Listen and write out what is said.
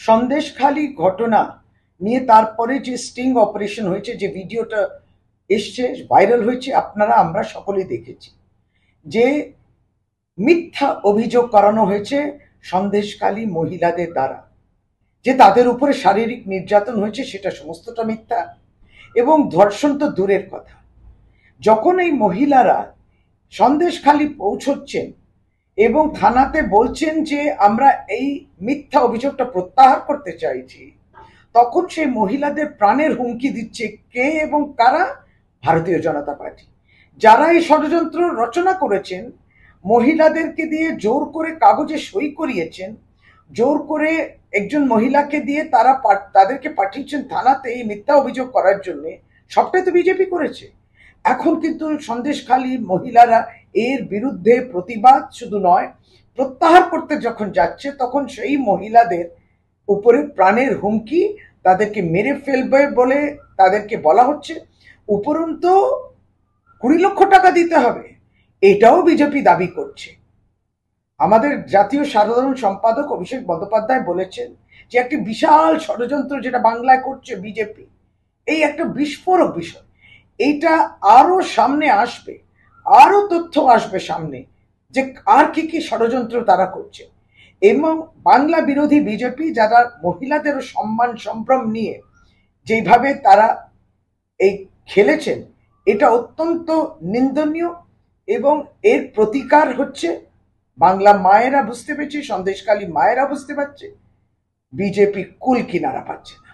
সন্দেশখালি ঘটনা নিয়ে তারপরে যে স্টিং অপারেশন হয়েছে, যে ভিডিওটা এসছে, ভাইরাল হয়েছে, আমরা সকলেই দেখেছি, যে মিথ্যা অভিযোগ করানো হয়েছে সন্দেশখালী মহিলাদের দ্বারা, যে তাদের উপরে শারীরিক নির্যাতন হয়েছে, সেটা সমস্তটা মিথ্যা। এবং ধর্ষণ তো দূরের কথা, যখন এই মহিলারা সন্দেশখালী পৌঁছচ্ছেন এবং থানাতে বলছেন যে আমরা এই মিথ্যা অভিযোগটা প্রত্যাহার করতে চাইছি, তখন সেই মহিলাদের প্রাণের হুমকি দিচ্ছে কে এবং কারা? ভারতীয় জনতা পার্টি, যারা এই ষড়যন্ত্র রচনা করেছেন, মহিলাদেরকে দিয়ে জোর করে কাগজে সই করিয়েছেন, জোর করে একজন মহিলাকে দিয়ে তাদেরকে পাঠিয়েছেন থানাতে এই মিথ্যা অভিযোগ করার জন্য। সবটাই তো বিজেপি করেছে। এখন কিন্তু সন্দেশখালী মহিলারা এর বিরুদ্ধে প্রতিবাদ শুধু নয়, প্রত্যাহার করতে যখন যাচ্ছে, তখন সেই মহিলাদের উপরে প্রাণের হুমকি, তাদেরকে মেরে ফেলবে বলে তাদেরকে বলা হচ্ছে, উপরন্তু 20 লক্ষ টাকা দিতে হবে, এটাও বিজেপি দাবি করছে। আমাদের জাতীয় সাধারণ সম্পাদক অভিষেক বন্দ্যোপাধ্যায় বলেছেন যে একটি বিশাল ষড়যন্ত্র যেটা বাংলায় করছে বিজেপি, এই একটা বিস্ফোরক বিষয়। এইটা আরো সামনে আসবে, আরো তথ্য আসবে সামনে, যে আর কি কি ষড়যন্ত্র তারা করছে। এবং বাংলা বিরোধী বিজেপি যারা মহিলাদের সম্মান সম্ভ্রম নিয়ে যেভাবে তারা এই খেলেছেন, এটা অত্যন্ত নিন্দনীয়। এবং এর প্রতিকার হচ্ছে বাংলা মায়েরা বুঝতে পেরেছে, সন্দেশখালী মায়েরা বুঝতে পারছে, বিজেপি কুল কিনারা পাচ্ছে না।